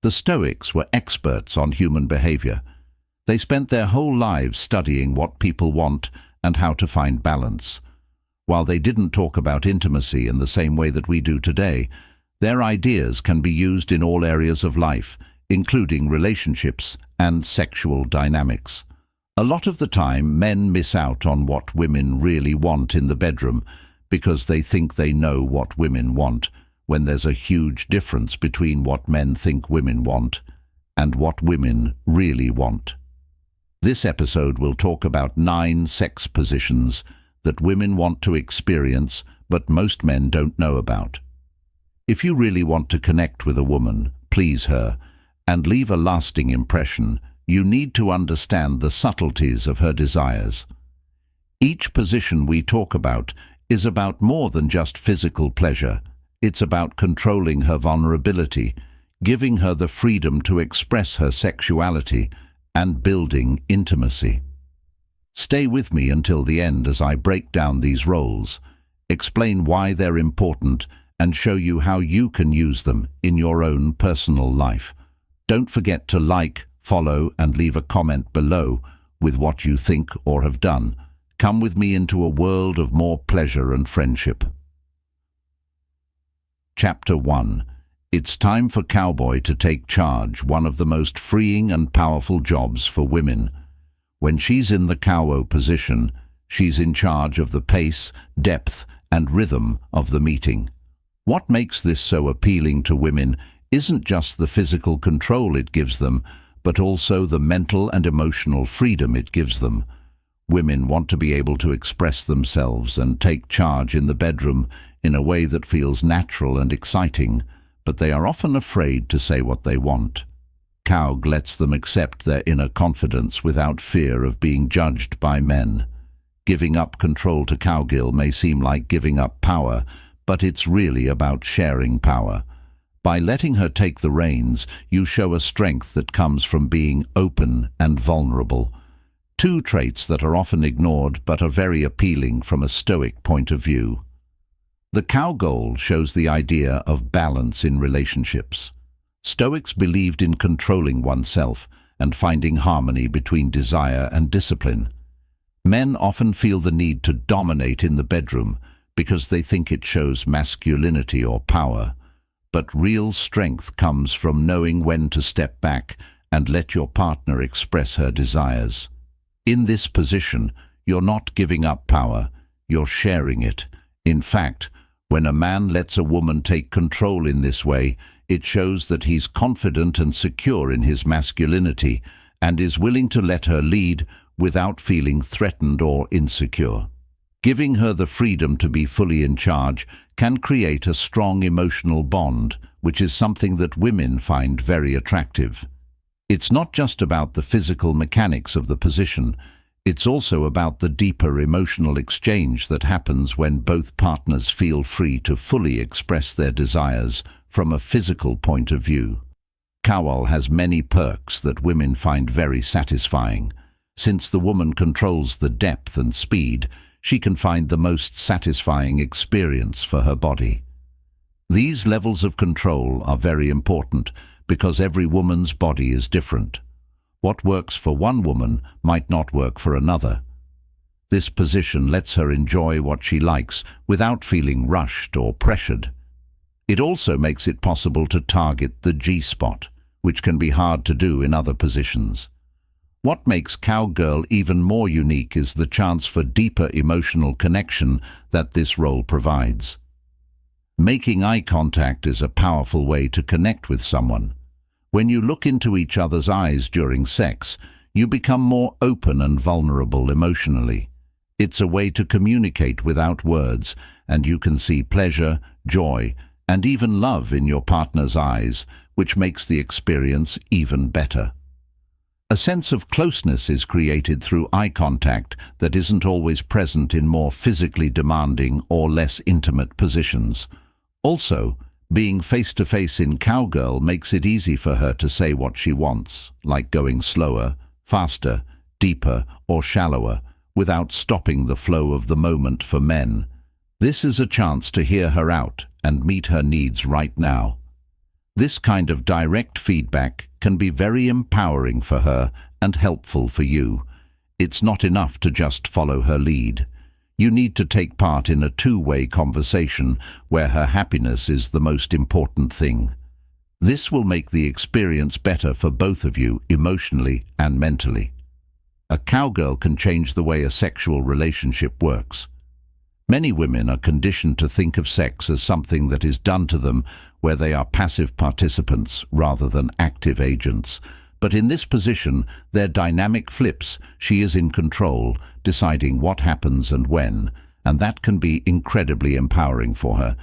The Stoics were experts on human behavior. They spent their whole lives studying what people want and how to find balance. While they didn't talk about intimacy in the same way that we do today, their ideas can be used in all areas of life, including relationships and sexual dynamics. A lot of the time, men miss out on what women really want in the bedroom because they think they know what women want, when there's a huge difference between what men think women want and what women really want. This episode will talk about 9 sex positions that women want to experience but most men don't know about. If you really want to connect with a woman, please her, and leave a lasting impression, you need to understand the subtleties of her desires. Each position we talk about is about more than just physical pleasure. It's about controlling her vulnerability, giving her the freedom to express her sexuality, and building intimacy. Stay with me until the end as I break down these roles, explain why they're important, and show you how you can use them in your own personal life. Don't forget to like, follow, and leave a comment below with what you think or have done. Come with me into a world of more pleasure and friendship. Chapter 1. It's time for Cowboy to take charge, one of the most freeing and powerful jobs for women. When she's in the cow position, she's in charge of the pace, depth, and rhythm of the meeting. What makes this so appealing to women isn't just the physical control it gives them, but also the mental and emotional freedom it gives them. Women want to be able to express themselves and take charge in the bedroom in a way that feels natural and exciting, but they are often afraid to say what they want. Cowg lets them accept their inner confidence without fear of being judged by men. Giving up control to Cowgirl may seem like giving up power, but it's really about sharing power. By letting her take the reins, you show a strength that comes from being open and vulnerable. 2 traits that are often ignored but are very appealing from a Stoic point of view. The Cowgirl shows the idea of balance in relationships. Stoics believed in controlling oneself and finding harmony between desire and discipline. Men often feel the need to dominate in the bedroom because they think it shows masculinity or power. But real strength comes from knowing when to step back and let your partner express her desires. In this position, you're not giving up power, you're sharing it. In fact, when a man lets a woman take control in this way, it shows that he's confident and secure in his masculinity and is willing to let her lead without feeling threatened or insecure. Giving her the freedom to be fully in charge can create a strong emotional bond, which is something that women find very attractive. It's not just about the physical mechanics of the position, it's also about the deeper emotional exchange that happens when both partners feel free to fully express their desires from a physical point of view. Cowgirl has many perks that women find very satisfying. Since the woman controls the depth and speed, she can find the most satisfying experience for her body. These levels of control are very important because every woman's body is different. What works for one woman might not work for another. This position lets her enjoy what she likes without feeling rushed or pressured. It also makes it possible to target the G-spot, which can be hard to do in other positions. What makes Cowgirl even more unique is the chance for deeper emotional connection that this role provides. Making eye contact is a powerful way to connect with someone. When you look into each other's eyes during sex, you become more open and vulnerable emotionally. It's a way to communicate without words, and you can see pleasure, joy, and even love in your partner's eyes, which makes the experience even better. A sense of closeness is created through eye contact that isn't always present in more physically demanding or less intimate positions. Also, being face-to-face in Cowgirl makes it easy for her to say what she wants, like going slower, faster, deeper, or shallower, without stopping the flow of the moment for men. This is a chance to hear her out and meet her needs right now. This kind of direct feedback can be very empowering for her and helpful for you. It's not enough to just follow her lead. You need to take part in a two-way conversation where her happiness is the most important thing. This will make the experience better for both of you emotionally and mentally. A cowgirl can change the way a sexual relationship works. Many women are conditioned to think of sex as something that is done to them, where they are passive participants rather than active agents. But in this position, their dynamic flips. She is in control, deciding what happens and when, and that can be incredibly empowering for her.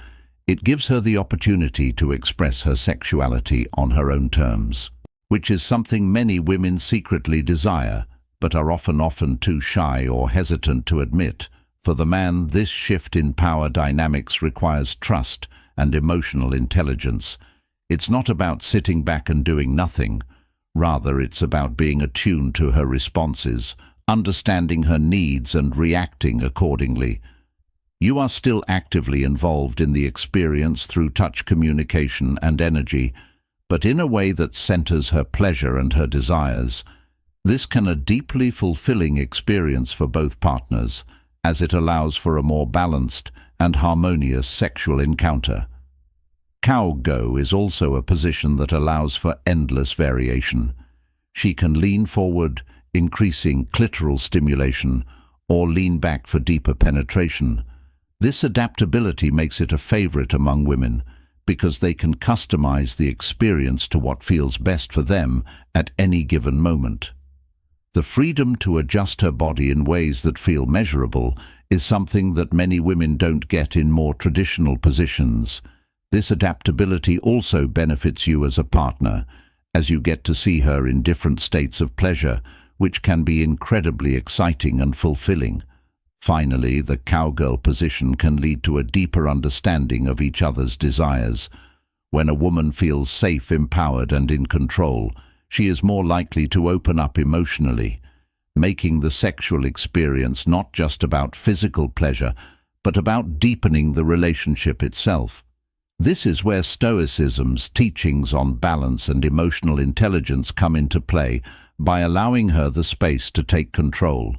It gives her the opportunity to express her sexuality on her own terms, which is something many women secretly desire, but are often too shy or hesitant to admit. For the man, this shift in power dynamics requires trust and emotional intelligence. It's not about sitting back and doing nothing. Rather, it's about being attuned to her responses, understanding her needs and reacting accordingly. You are still actively involved in the experience through touch communication and energy, but in a way that centers her pleasure and her desires. This can be a deeply fulfilling experience for both partners, as it allows for a more balanced and harmonious sexual encounter. Cowgirl is also a position that allows for endless variation. She can lean forward, increasing clitoral stimulation, or lean back for deeper penetration. This adaptability makes it a favorite among women, because they can customize the experience to what feels best for them at any given moment. The freedom to adjust her body in ways that feel measurable is something that many women don't get in more traditional positions. This adaptability also benefits you as a partner, as you get to see her in different states of pleasure, which can be incredibly exciting and fulfilling. Finally, the cowgirl position can lead to a deeper understanding of each other's desires. When a woman feels safe, empowered, and in control, she is more likely to open up emotionally, making the sexual experience not just about physical pleasure, but about deepening the relationship itself. This is where Stoicism's teachings on balance and emotional intelligence come into play. By allowing her the space to take control,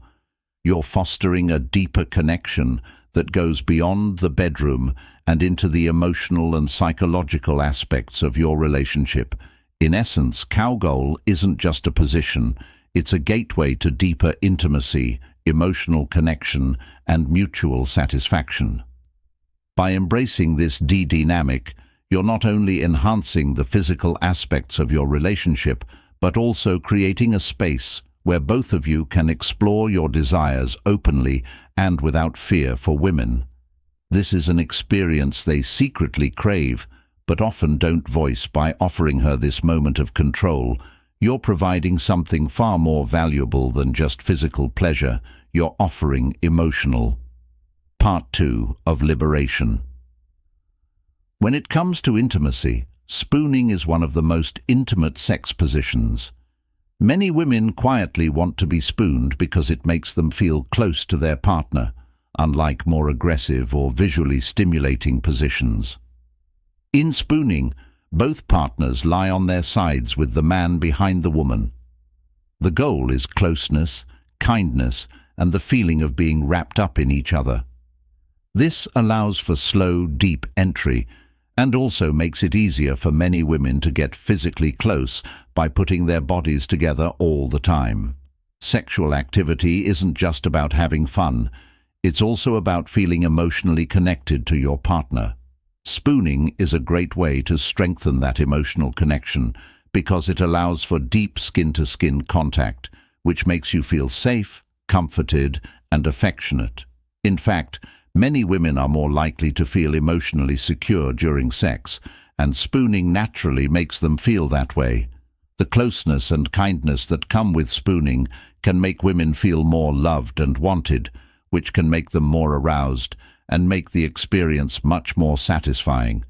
you're fostering a deeper connection that goes beyond the bedroom and into the emotional and psychological aspects of your relationship. In essence, cowgirl isn't just a position, it's a gateway to deeper intimacy, emotional connection, and mutual satisfaction. By embracing this dynamic, you're not only enhancing the physical aspects of your relationship, but also creating a space where both of you can explore your desires openly and without fear. For women, this is an experience they secretly crave, but often don't voice. By offering her this moment of control, you're providing something far more valuable than just physical pleasure. You're offering emotional. Part 2 of Liberation. When it comes to intimacy, spooning is one of the most intimate sex positions. Many women quietly want to be spooned because it makes them feel close to their partner, unlike more aggressive or visually stimulating positions. In spooning, both partners lie on their sides with the man behind the woman. The goal is closeness, kindness, and the feeling of being wrapped up in each other. This allows for slow, deep entry and also makes it easier for many women to get physically close by putting their bodies together all the time. Sexual activity isn't just about having fun, it's also about feeling emotionally connected to your partner. Spooning is a great way to strengthen that emotional connection because it allows for deep skin-to-skin contact, which makes you feel safe, comforted, and affectionate. In fact, many women are more likely to feel emotionally secure during sex, and spooning naturally makes them feel that way. The closeness and kindness that come with spooning can make women feel more loved and wanted, which can make them more aroused and make the experience much more satisfying.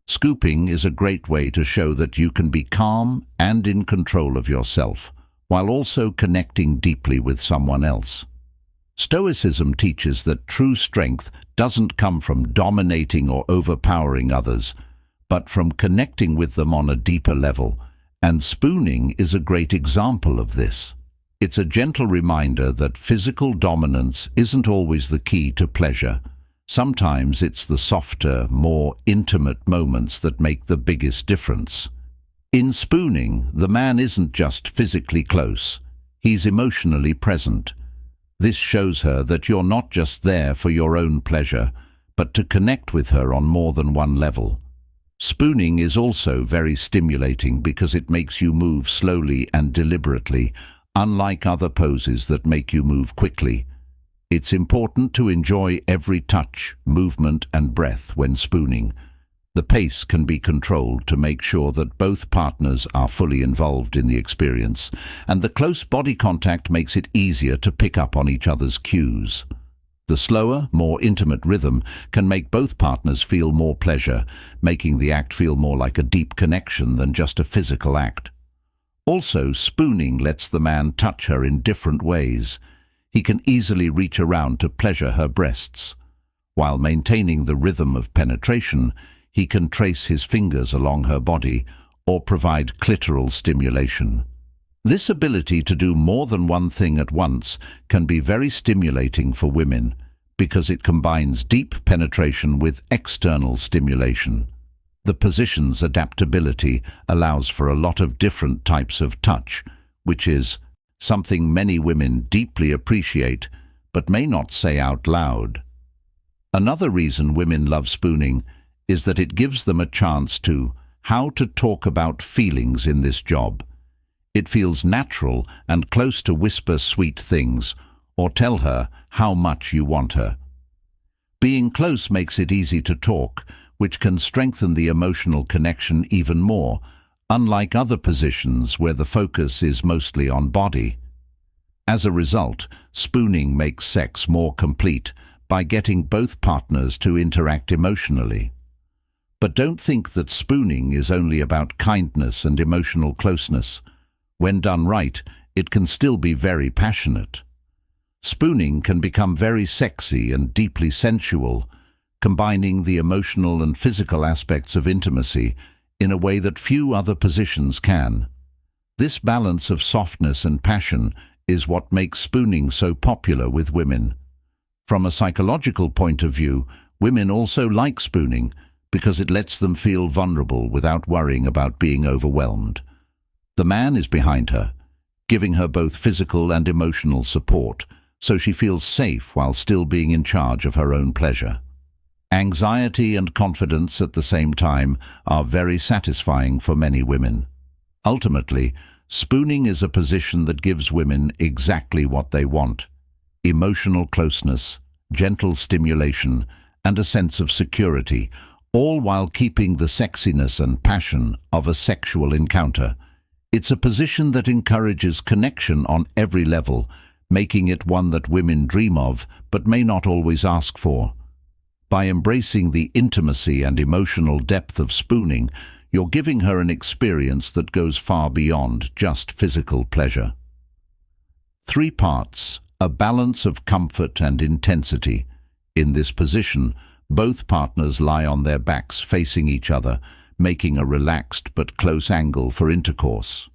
Scooping is a great way to show that you can be calm and in control of yourself, while also connecting deeply with someone else. Stoicism teaches that true strength doesn't come from dominating or overpowering others, but from connecting with them on a deeper level, and spooning is a great example of this. It's a gentle reminder that physical dominance isn't always the key to pleasure. Sometimes it's the softer, more intimate moments that make the biggest difference. In spooning, the man isn't just physically close, he's emotionally present. This shows her that you're not just there for your own pleasure, but to connect with her on more than one level. Spooning is also very stimulating because it makes you move slowly and deliberately, unlike other poses that make you move quickly. It's important to enjoy every touch, movement and breath when spooning. The pace can be controlled to make sure that both partners are fully involved in the experience, and the close body contact makes it easier to pick up on each other's cues. The slower, more intimate rhythm can make both partners feel more pleasure, making the act feel more like a deep connection than just a physical act. Also, spooning lets the man touch her in different ways. He can easily reach around to pleasure her breasts. While maintaining the rhythm of penetration, he can trace his fingers along her body or provide clitoral stimulation. This ability to do more than one thing at once can be very stimulating for women because it combines deep penetration with external stimulation. The position's adaptability allows for a lot of different types of touch, which is something many women deeply appreciate but may not say out loud. Another reason women love spooning is that it gives them a chance to how to talk about feelings in this job. It feels natural and close to whisper sweet things or tell her how much you want her. Being close makes it easy to talk, which can strengthen the emotional connection even more, unlike other positions where the focus is mostly on body. As a result, spooning makes sex more complete by getting both partners to interact emotionally. But don't think that spooning is only about kindness and emotional closeness. When done right, it can still be very passionate. Spooning can become very sexy and deeply sensual, combining the emotional and physical aspects of intimacy in a way that few other positions can. This balance of softness and passion is what makes spooning so popular with women. From a psychological point of view, women also like spooning because it lets them feel vulnerable without worrying about being overwhelmed. The man is behind her, giving her both physical and emotional support, so she feels safe while still being in charge of her own pleasure. Anxiety and confidence at the same time are very satisfying for many women. Ultimately, spooning is a position that gives women exactly what they want: emotional closeness, gentle stimulation, and a sense of security, all while keeping the sexiness and passion of a sexual encounter. It's a position that encourages connection on every level, making it one that women dream of but may not always ask for. By embracing the intimacy and emotional depth of spooning, you're giving her an experience that goes far beyond just physical pleasure. 3 parts, a balance of comfort and intensity. In this position, both partners lie on their backs facing each other, making a relaxed but close angle for intercourse.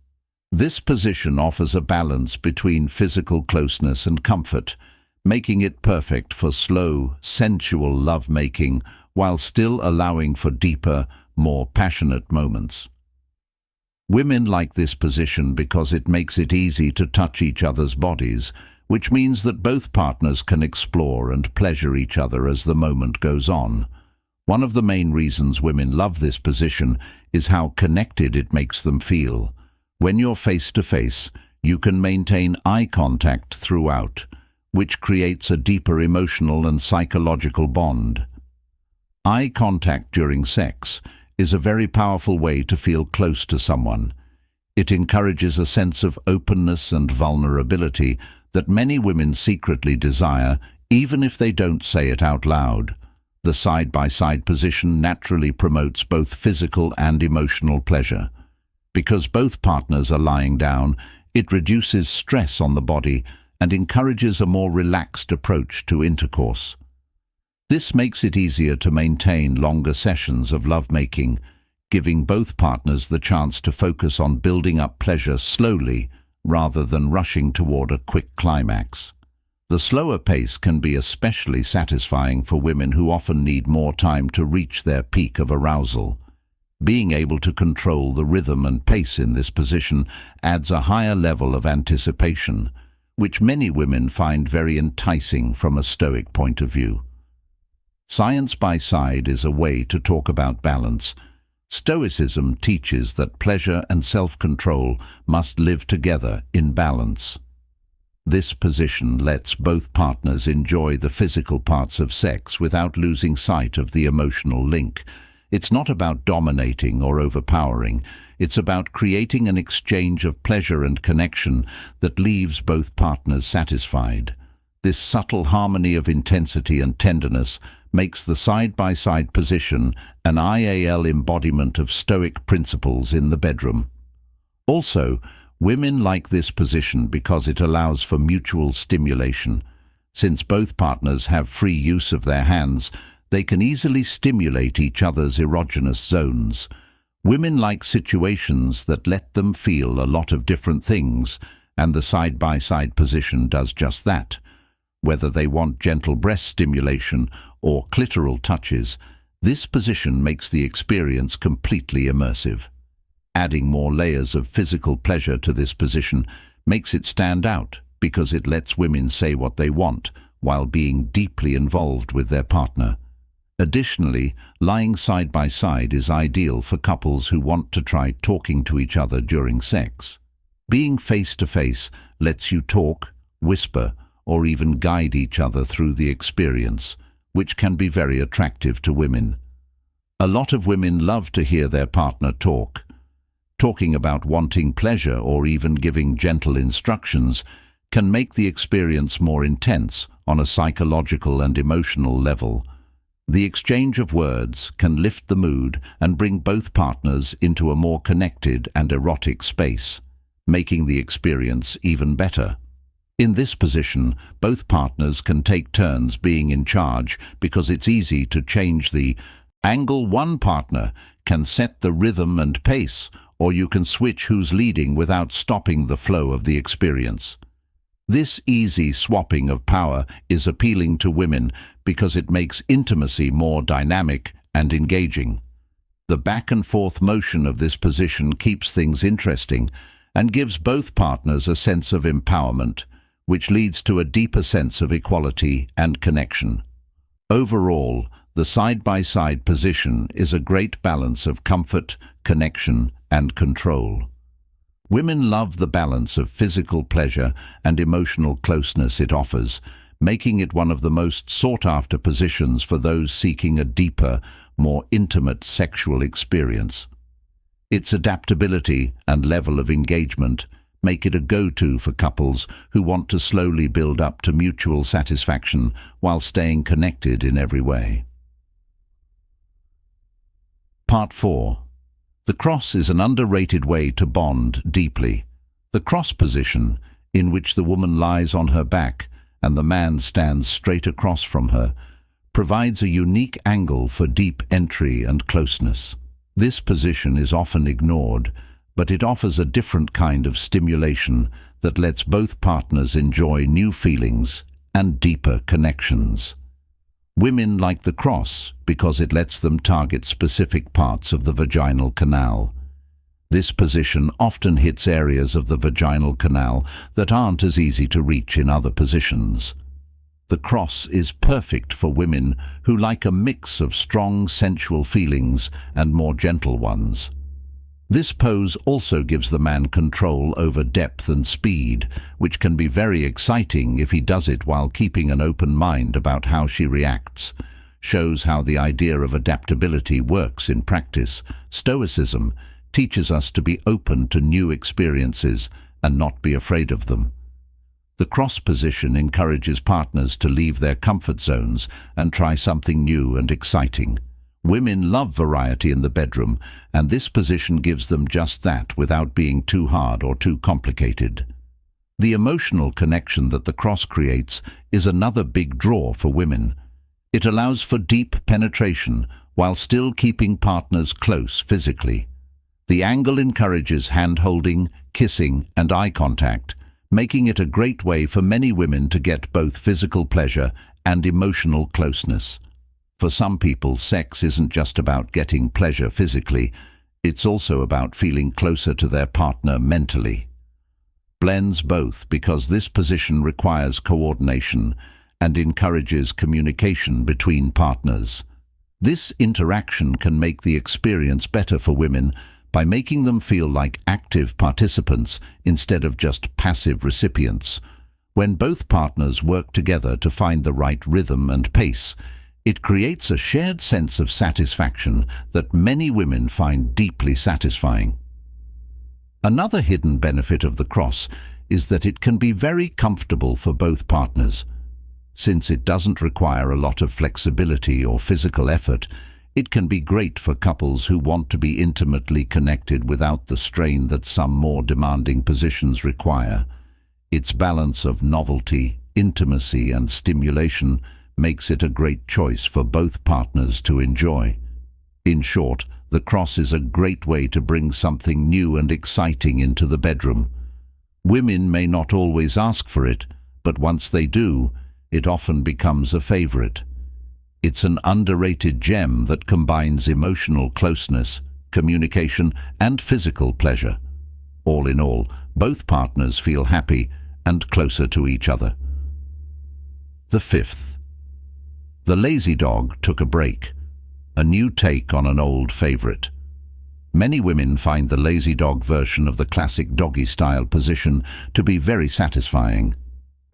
This position offers a balance between physical closeness and comfort, making it perfect for slow, sensual lovemaking while still allowing for deeper, more passionate moments. Women like this position because it makes it easy to touch each other's bodies, which means that both partners can explore and pleasure each other as the moment goes on. One of the main reasons women love this position is how connected it makes them feel. When you're face to face, you can maintain eye contact throughout, which creates a deeper emotional and psychological bond. Eye contact during sex is a very powerful way to feel close to someone. It encourages a sense of openness and vulnerability that many women secretly desire, even if they don't say it out loud. The side-by-side position naturally promotes both physical and emotional pleasure. Because both partners are lying down, it reduces stress on the body and encourages a more relaxed approach to intercourse. This makes it easier to maintain longer sessions of lovemaking, giving both partners the chance to focus on building up pleasure slowly rather than rushing toward a quick climax. The slower pace can be especially satisfying for women who often need more time to reach their peak of arousal. Being able to control the rhythm and pace in this position adds a higher level of anticipation, which many women find very enticing from a Stoic point of view. Science by side is a way to talk about balance. Stoicism teaches that pleasure and self-control must live together in balance. This position lets both partners enjoy the physical parts of sex without losing sight of the emotional link. It's not about dominating or overpowering. It's about creating an exchange of pleasure and connection that leaves both partners satisfied. This subtle harmony of intensity and tenderness makes the side-by-side position an IAL embodiment of Stoic principles in the bedroom. Also, women like this position because it allows for mutual stimulation. Since both partners have free use of their hands, they can easily stimulate each other's erogenous zones. Women like situations that let them feel a lot of different things, and the side-by-side position does just that. Whether they want gentle breast stimulation or clitoral touches, this position makes the experience completely immersive. Adding more layers of physical pleasure to this position makes it stand out because it lets women say what they want while being deeply involved with their partner. Additionally, lying side by side is ideal for couples who want to try talking to each other during sex. Being face to face lets you talk, whisper, or even guide each other through the experience, which can be very attractive to women. A lot of women love to hear their partner talk. Talking about wanting pleasure or even giving gentle instructions can make the experience more intense on a psychological and emotional level. The exchange of words can lift the mood and bring both partners into a more connected and erotic space, making the experience even better. In this position, both partners can take turns being in charge because it's easy to change the angle. One partner can set the rhythm and pace, or you can switch who's leading without stopping the flow of the experience. This easy swapping of power is appealing to women because it makes intimacy more dynamic and engaging. The back and forth motion of this position keeps things interesting and gives both partners a sense of empowerment, which leads to a deeper sense of equality and connection. Overall, the side-by-side position is a great balance of comfort, connection, and control. Women love the balance of physical pleasure and emotional closeness it offers, making it one of the most sought-after positions for those seeking a deeper, more intimate sexual experience. Its adaptability and level of engagement make it a go-to for couples who want to slowly build up to mutual satisfaction while staying connected in every way. Part 4. The cross is an underrated way to bond deeply. The cross position, in which the woman lies on her back and the man stands straight across from her, provides a unique angle for deep entry and closeness. This position is often ignored, but it offers a different kind of stimulation that lets both partners enjoy new feelings and deeper connections. Women like the cross because it lets them target specific parts of the vaginal canal. This position often hits areas of the vaginal canal that aren't as easy to reach in other positions. The cross is perfect for women who like a mix of strong sensual feelings and more gentle ones. This pose also gives the man control over depth and speed, which can be very exciting if he does it while keeping an open mind about how she reacts. Shows how the idea of adaptability works in practice. Stoicism teaches us to be open to new experiences and not be afraid of them. The cross position encourages partners to leave their comfort zones and try something new and exciting. Women love variety in the bedroom, and this position gives them just that without being too hard or too complicated. The emotional connection that the cross creates is another big draw for women. It allows for deep penetration while still keeping partners close physically. The angle encourages hand-holding, kissing, and eye contact, making it a great way for many women to get both physical pleasure and emotional closeness. For some people, sex isn't just about getting pleasure physically, it's also about feeling closer to their partner mentally. Blends both because this position requires coordination and encourages communication between partners. This interaction can make the experience better for women by making them feel like active participants instead of just passive recipients. When both partners work together to find the right rhythm and pace, it creates a shared sense of satisfaction that many women find deeply satisfying. Another hidden benefit of the cross is that it can be very comfortable for both partners. Since it doesn't require a lot of flexibility or physical effort, it can be great for couples who want to be intimately connected without the strain that some more demanding positions require. Its balance of novelty, intimacy, and stimulation makes it a great choice for both partners to enjoy. In short, the cross is a great way to bring something new and exciting into the bedroom. Women may not always ask for it, but once they do, it often becomes a favorite. It's an underrated gem that combines emotional closeness, communication, and physical pleasure. All in all, both partners feel happy and closer to each other. The fifth. The lazy dog took a break, a new take on an old favorite. Many women find the lazy dog version of the classic doggy-style position to be very satisfying.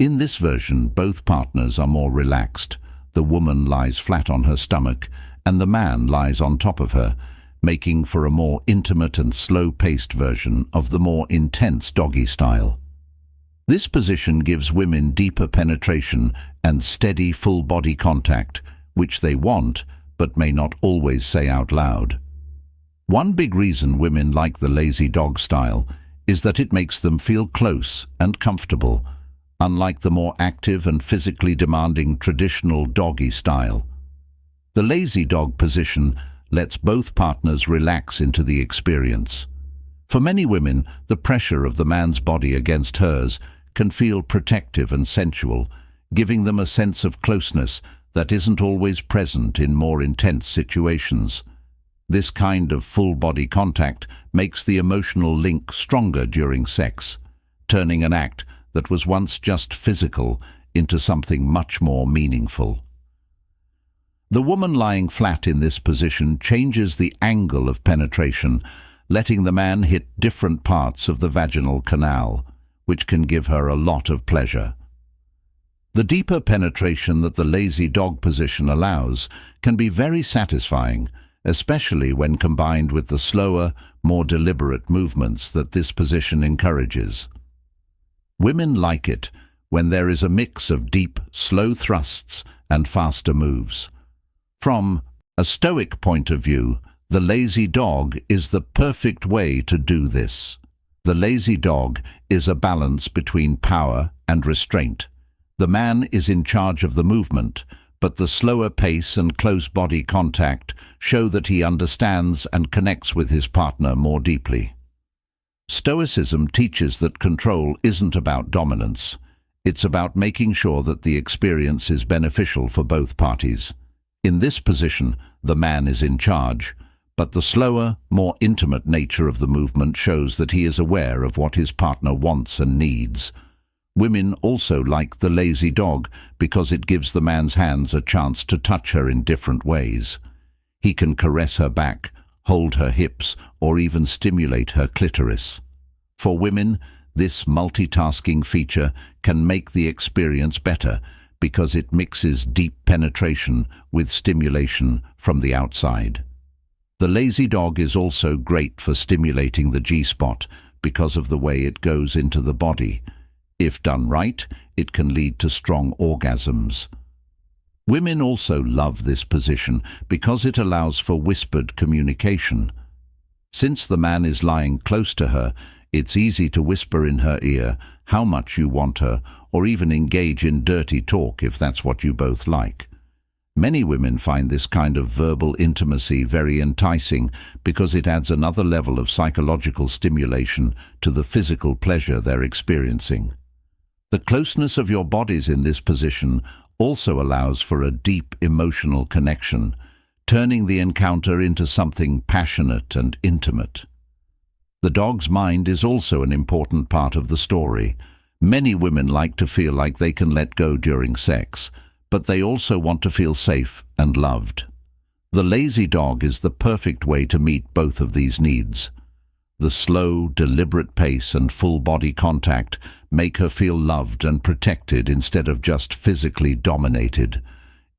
In this version, both partners are more relaxed. The woman lies flat on her stomach, and the man lies on top of her, making for a more intimate and slow-paced version of the more intense doggy style. This position gives women deeper penetration and steady full-body contact, which they want but may not always say out loud. One big reason women like the lazy dog style is that it makes them feel close and comfortable, unlike the more active and physically demanding traditional doggy style. The lazy dog position lets both partners relax into the experience. For many women, the pressure of the man's body against hers can feel protective and sensual, giving them a sense of closeness that isn't always present in more intense situations. This kind of full-body contact makes the emotional link stronger during sex, turning an act that was once just physical into something much more meaningful. The woman lying flat in this position changes the angle of penetration, letting the man hit different parts of the vaginal canal, which can give her a lot of pleasure. The deeper penetration that the lazy dog position allows can be very satisfying, especially when combined with the slower, more deliberate movements that this position encourages. Women like it when there is a mix of deep, slow thrusts and faster moves. From a stoic point of view, the lazy dog is the perfect way to do this. The lazy dog is a balance between power and restraint. The man is in charge of the movement, but the slower pace and close body contact show that he understands and connects with his partner more deeply. Stoicism teaches that control isn't about dominance. It's about making sure that the experience is beneficial for both parties. In this position, the man is in charge, but the slower, more intimate nature of the movement shows that he is aware of what his partner wants and needs. Women also like the lazy dog because it gives the man's hands a chance to touch her in different ways. He can caress her back, hold her hips, or even stimulate her clitoris. For women, this multitasking feature can make the experience better because it mixes deep penetration with stimulation from the outside. The lazy dog is also great for stimulating the G-spot because of the way it goes into the body. If done right, it can lead to strong orgasms. Women also love this position because it allows for whispered communication. Since the man is lying close to her, it's easy to whisper in her ear how much you want her, or even engage in dirty talk if that's what you both like. Many women find this kind of verbal intimacy very enticing because it adds another level of psychological stimulation to the physical pleasure they're experiencing. The closeness of your bodies in this position also allows for a deep emotional connection, turning the encounter into something passionate and intimate. The dog's mind is also an important part of the story. Many women like to feel like they can let go during sex, but they also want to feel safe and loved. The lazy dog is the perfect way to meet both of these needs. The slow, deliberate pace and full body contact make her feel loved and protected instead of just physically dominated.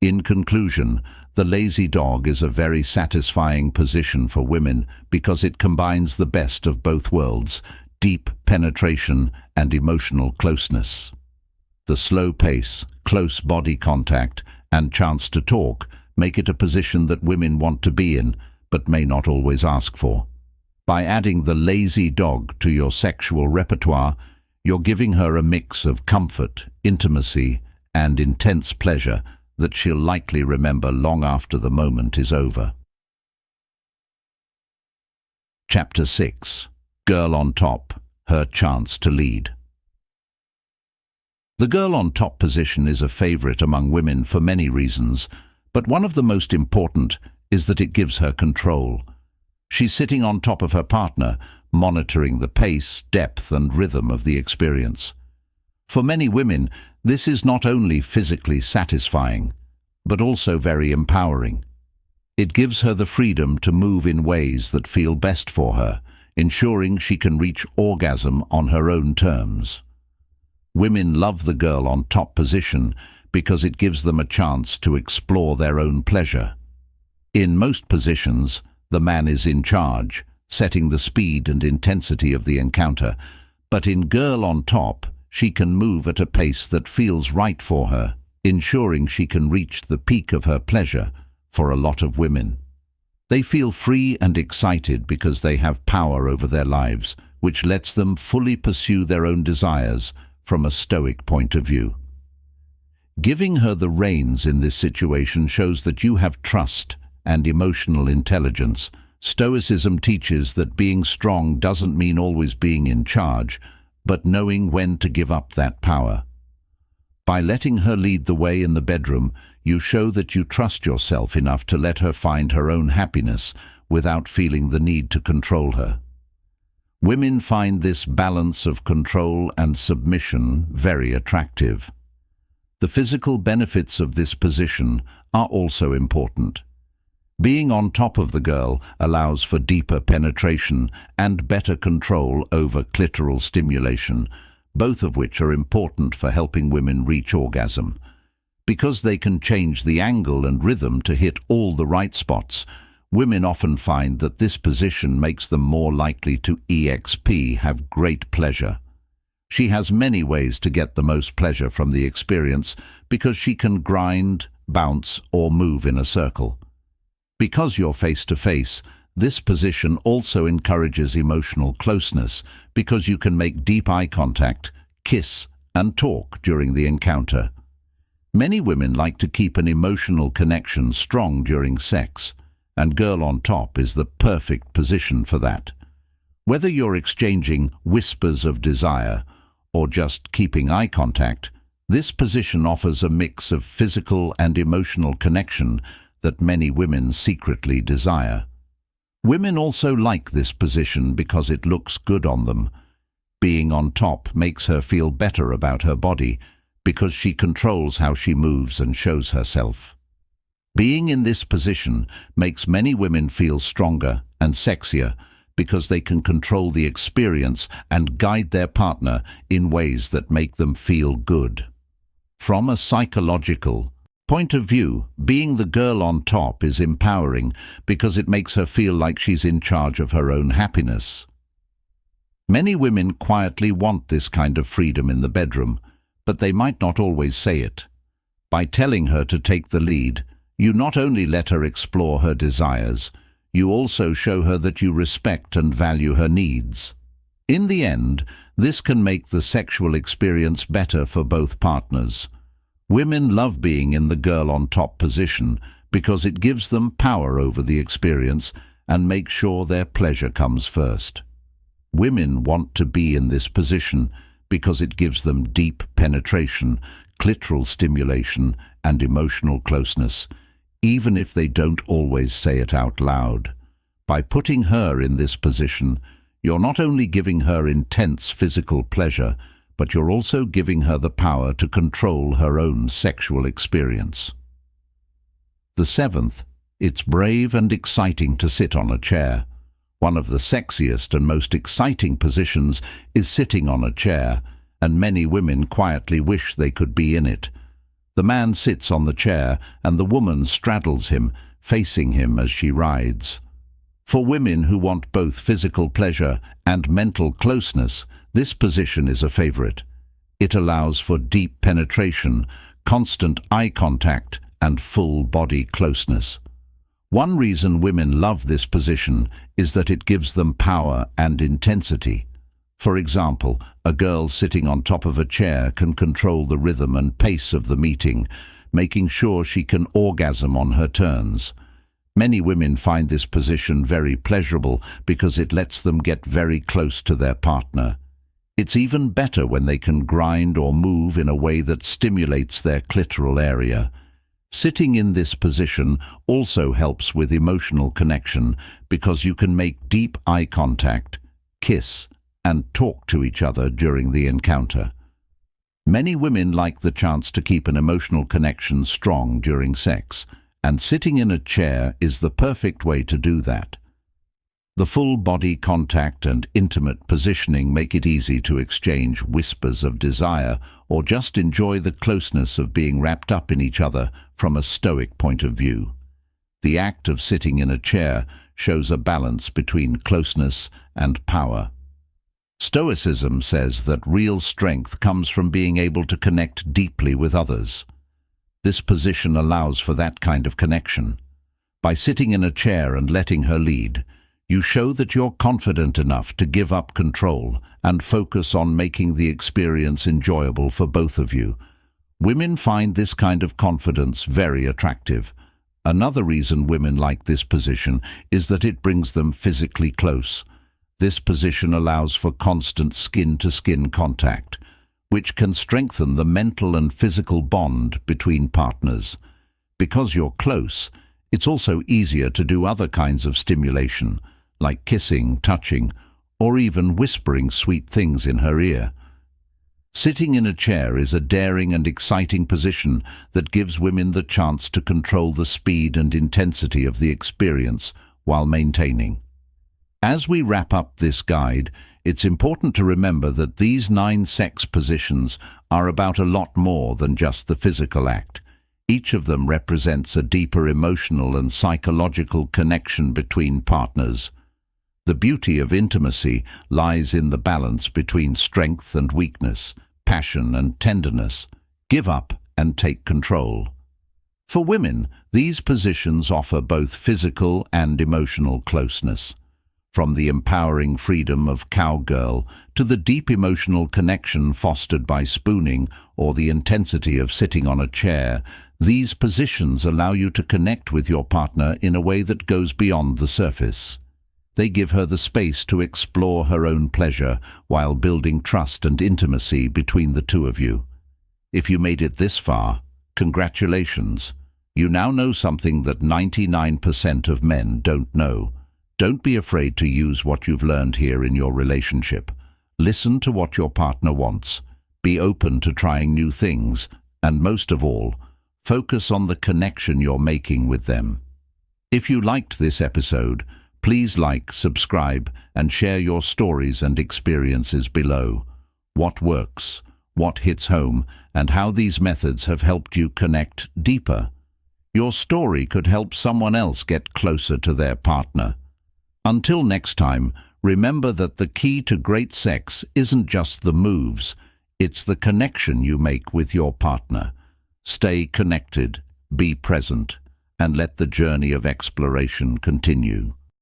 In conclusion, the lazy dog is a very satisfying position for women because it combines the best of both worlds, deep penetration and emotional closeness. The slow pace, close body contact, and chance to talk make it a position that women want to be in, but may not always ask for. By adding the lazy dog to your sexual repertoire, you're giving her a mix of comfort, intimacy, and intense pleasure that she'll likely remember long after the moment is over. Chapter 6. Girl on Top, Her Chance to Lead. The girl on top position is a favorite among women for many reasons, but one of the most important is that it gives her control. She's sitting on top of her partner, monitoring the pace, depth, and rhythm of the experience. For many women, this is not only physically satisfying, but also very empowering. It gives her the freedom to move in ways that feel best for her, ensuring she can reach orgasm on her own terms. Women love the girl on top position because it gives them a chance to explore their own pleasure. In most positions, the man is in charge, setting the speed and intensity of the encounter, but in girl on top, she can move at a pace that feels right for her, ensuring she can reach the peak of her pleasure for a lot of women. They feel free and excited because they have power over their lives, which lets them fully pursue their own desires from a stoic point of view. Giving her the reins in this situation shows that you have trust and emotional intelligence. Stoicism teaches that being strong doesn't mean always being in charge, but knowing when to give up that power. By letting her lead the way in the bedroom, you show that you trust yourself enough to let her find her own happiness without feeling the need to control her. Women find this balance of control and submission very attractive. The physical benefits of this position are also important. Being on top of the girl allows for deeper penetration and better control over clitoral stimulation, both of which are important for helping women reach orgasm. Because they can change the angle and rhythm to hit all the right spots, women often find that this position makes them more likely to have great pleasure. She has many ways to get the most pleasure from the experience because she can grind, bounce, or move in a circle. Because you're face-to-face, this position also encourages emotional closeness because you can make deep eye contact, kiss, and talk during the encounter. Many women like to keep an emotional connection strong during sex, and girl on top is the perfect position for that. Whether you're exchanging whispers of desire or just keeping eye contact, this position offers a mix of physical and emotional connection that many women secretly desire. Women also like this position because it looks good on them. Being on top makes her feel better about her body because she controls how she moves and shows herself. Being in this position makes many women feel stronger and sexier because they can control the experience and guide their partner in ways that make them feel good. From a psychological point of view, being the girl on top is empowering because it makes her feel like she's in charge of her own happiness. Many women quietly want this kind of freedom in the bedroom, but they might not always say it. By telling her to take the lead, you not only let her explore her desires, you also show her that you respect and value her needs. In the end, this can make the sexual experience better for both partners. Women love being in the girl on top position because it gives them power over the experience and makes sure their pleasure comes first. Women want to be in this position because it gives them deep penetration, clitoral stimulation, and emotional closeness, even if they don't always say it out loud. By putting her in this position, you're not only giving her intense physical pleasure, but you're also giving her the power to control her own sexual experience. The seventh, it's brave and exciting to sit on a chair. One of the sexiest and most exciting positions is sitting on a chair, and many women quietly wish they could be in it. The man sits on the chair, and the woman straddles him, facing him as she rides. For women who want both physical pleasure and mental closeness, this position is a favorite. It allows for deep penetration, constant eye contact, and full body closeness. One reason women love this position is that it gives them power and intensity. For example, a girl sitting on top of a chair can control the rhythm and pace of the meeting, making sure she can orgasm on her turns. Many women find this position very pleasurable because it lets them get very close to their partner. It's even better when they can grind or move in a way that stimulates their clitoral area. Sitting in this position also helps with emotional connection because you can make deep eye contact, kiss, and talk to each other during the encounter. Many women like the chance to keep an emotional connection strong during sex, and sitting in a chair is the perfect way to do that. The full body contact and intimate positioning make it easy to exchange whispers of desire or just enjoy the closeness of being wrapped up in each other from a stoic point of view. The act of sitting in a chair shows a balance between closeness and power. Stoicism says that real strength comes from being able to connect deeply with others. This position allows for that kind of connection. By sitting in a chair and letting her lead, you show that you're confident enough to give up control and focus on making the experience enjoyable for both of you. Women find this kind of confidence very attractive. Another reason women like this position is that it brings them physically close. This position allows for constant skin-to-skin contact, which can strengthen the mental and physical bond between partners. Because you're close, it's also easier to do other kinds of stimulation, like kissing, touching, or even whispering sweet things in her ear. Sitting in a chair is a daring and exciting position that gives women the chance to control the speed and intensity of the experience while maintaining. As we wrap up this guide, it's important to remember that these 9 sex positions are about a lot more than just the physical act. Each of them represents a deeper emotional and psychological connection between partners. The beauty of intimacy lies in the balance between strength and weakness, passion and tenderness, give up and take control. For women, these positions offer both physical and emotional closeness. From the empowering freedom of cowgirl to the deep emotional connection fostered by spooning or the intensity of sitting on a chair, these positions allow you to connect with your partner in a way that goes beyond the surface. They give her the space to explore her own pleasure while building trust and intimacy between the two of you. If you made it this far, congratulations. You now know something that 99% of men don't know. Don't be afraid to use what you've learned here in your relationship. Listen to what your partner wants. Be open to trying new things, and most of all, focus on the connection you're making with them. If you liked this episode, please like, subscribe, and share your stories and experiences below. What works, what hits home, and how these methods have helped you connect deeper. Your story could help someone else get closer to their partner. Until next time, remember that the key to great sex isn't just the moves, it's the connection you make with your partner. Stay connected, be present, and let the journey of exploration continue.